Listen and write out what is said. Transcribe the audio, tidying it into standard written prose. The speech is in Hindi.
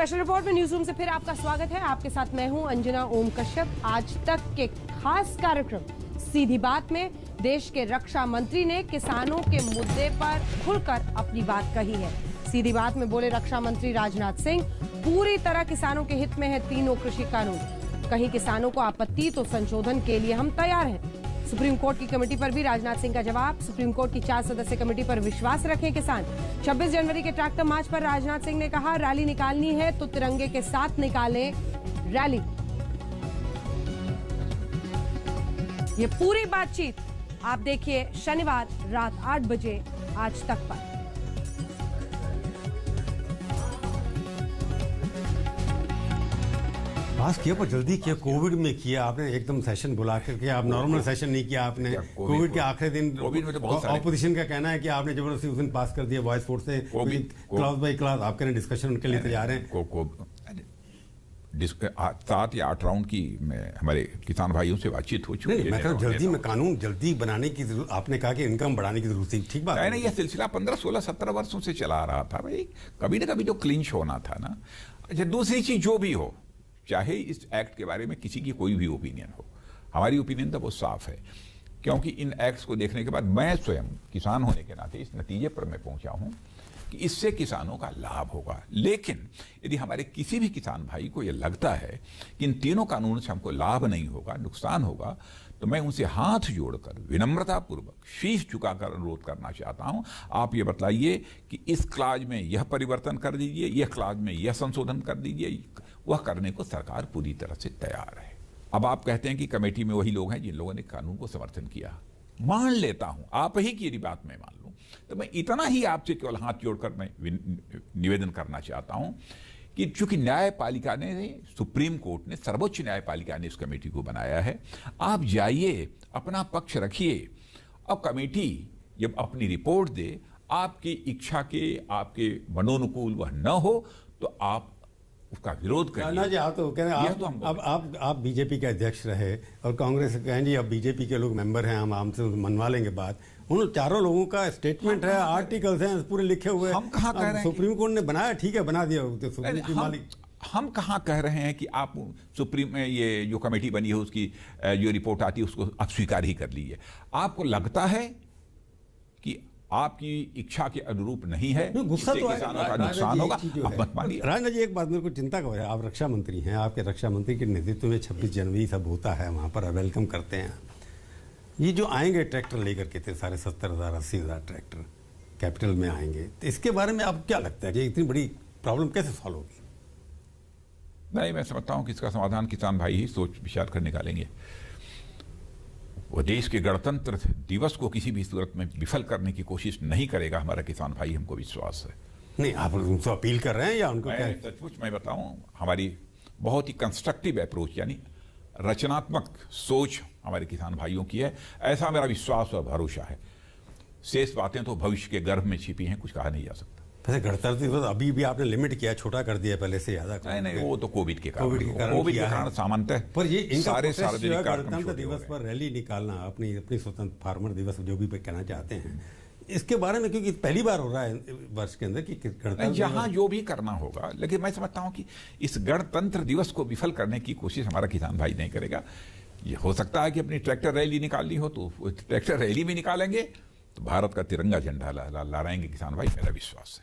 स्पेशल रिपोर्ट में न्यूज रूम से फिर आपका स्वागत है। आपके साथ मैं हूं अंजना ओम कश्यप। आज तक के खास कार्यक्रम सीधी बात में देश के रक्षा मंत्री ने किसानों के मुद्दे पर खुलकर अपनी बात कही है। सीधी बात में बोले रक्षा मंत्री राजनाथ सिंह, पूरी तरह किसानों के हित में है तीनों कृषि कानून। कहीं किसानों को आपत्ति तो संशोधन के लिए हम तैयार हैं। सुप्रीम कोर्ट की कमेटी पर भी राजनाथ सिंह का जवाब। सुप्रीम कोर्ट की 4 सदस्यीय कमेटी पर विश्वास रखें किसान। 26 जनवरी के ट्रैक्टर मार्च पर राजनाथ सिंह ने कहा, रैली निकालनी है तो तिरंगे के साथ निकालें रैली। ये पूरी बातचीत आप देखिए शनिवार रात 8 बजे आज तक पर। पास किया पर जल्दी किया, कोविड में किया आपने, एकदम सेशन बुला करके आप नॉर्मल सेशन नहीं किया आपने। कोविड के आखिरी दिन ऑपोजिशन का कहना है कि आपने जबरदस्ती उस दिन पास कर दिया वॉइस फोर्स से, क्लास बाई क्लास आप कह रहे हैं डिस्कशन उनके लिए तैयार हैं। 7 या 8 राउंड की हमारे किसान भाइयों से बातचीत हो चुकी है। मैं कह जल्दी में कानून जल्दी बनाने की जरूरत, आपने कहा कि इनकम बढ़ाने की जरूरत थी, ठीक बात है। यह सिलसिला 15, 16, 17 वर्षों से चला आ रहा था भाई, कभी ना कभी तो क्लिंच होना था ना। अच्छा, दूसरी चीज जो भी हो, चाहे इस एक्ट के बारे में किसी की कोई भी ओपिनियन हो, हमारी ओपिनियन तो वो साफ है, क्योंकि इन एक्ट्स को देखने के बाद मैं स्वयं किसान होने के नाते इस नतीजे पर मैं पहुंचा हूं कि इससे किसानों का लाभ होगा। लेकिन यदि हमारे किसी भी किसान भाई को यह लगता है कि इन तीनों कानूनों से हमको लाभ नहीं होगा, नुकसान होगा, तो मैं उनसे हाथ जोड़कर विनम्रतापूर्वक शीश झुकाकर अनुरोध करना चाहता हूं, आप ये बताइए कि इस क्लाज में यह परिवर्तन कर दीजिए, यह क्लाज में यह संशोधन कर दीजिए। वह करने को सरकार पूरी तरह से तैयार है। अब आप कहते हैं कि कमेटी में वही लोग हैं जिन लोगों ने कानून को समर्थन किया। मान लेता हूं, आप ही की यदि बात मैं मान लूं, तो मैं इतना ही आपसे केवल हाथ जोड़कर मैं निवेदन करना चाहता हूं कि चूंकि न्यायपालिका ने, सुप्रीम कोर्ट ने, सर्वोच्च न्यायपालिका ने इस कमेटी को बनाया है, आप जाइए अपना पक्ष रखिए। अब कमेटी जब अपनी रिपोर्ट दे, आपकी इच्छा के, आपके मनोनुकूल वह न हो तो आप उसका विरोध करिए। जी आप तो कह रहे हैं आप बीजेपी के अध्यक्ष रहे और कांग्रेस कहें जी अब बीजेपी के लोग मेंबर हैं, हम हमसे मनवा लेंगे बात। उन चारों लोगों का स्टेटमेंट है, आर्टिकल्स हैं पूरे लिखे हुए। हम कहाँ कह रहे हैं सुप्रीम कोर्ट ने बनाया, ठीक है बना दिया, सुप्रीम की मालिक। हम कहाँ कह रहे हैं कि आप सुप्रीम में ये जो कमेटी बनी है उसकी जो रिपोर्ट आती है उसको आप स्वीकार ही कर लीजिए। आपको लगता है कि आपकी इच्छा के अनुरूप नहीं है, गुस्सा तो किसानों का नुकसान होगा, आप मत मानिए। राजनाथ जी एक बात मेरे को चिंता का है, आप रक्षा मंत्री हैं, आपके रक्षा मंत्री के नेतृत्व में 26 जनवरी सब होता है, वहाँ पर वेलकम करते हैं। ये जो आएंगे ट्रैक्टर लेकर के थे, सारे 70,000 80,000 ट्रैक्टर कैपिटल में आएंगे, तो इसके बारे में आपको क्या लगता है कि इतनी बड़ी प्रॉब्लम कैसे सॉल्व होगी? नहीं, मैं समझता हूँ कि इसका समाधान किसान भाई ही सोच विचार कर निकालेंगे। वो देश के गणतंत्र दिवस को किसी भी सूरत में विफल करने की कोशिश नहीं करेगा हमारा किसान भाई, हमको विश्वास है। नहीं, आप उनसे अपील कर रहे हैं या उनको क्या? सचमुच मैं बताऊं, हमारी बहुत ही कंस्ट्रक्टिव अप्रोच यानी रचनात्मक सोच हमारे किसान भाइयों की है, ऐसा मेरा विश्वास और भरोसा है। शेष बातें तो भविष्य के गर्भ में छिपी हैं, कुछ कहा नहीं जा सकता। वैसे गणतंत्र दिवस अभी भी आपने लिमिट किया, छोटा कर दिया पहले से ज्यादा। नहीं, वो तो कोविड के कारण सामान्यतः पर ये सारे सार्वजनिक गणतंत्र दिवस पर रैली निकालना, अपनी स्वतंत्र फार्मर दिवस जो भी कहना चाहते हैं, इसके बारे में, क्योंकि पहली बार हो रहा है वर्ष के अंदर कि गणतंत्र जहां जो भी करना होगा, लेकिन मैं समझता हूं कि इस गणतंत्र दिवस को विफल करने की कोशिश हमारा किसान भाई नहीं करेगा। ये हो सकता है कि अपनी ट्रैक्टर रैली निकालनी हो तो ट्रैक्टर रैली भी निकालेंगे, तो भारत का तिरंगा झंडा लहराएंगे किसान भाई, मेरा विश्वास है।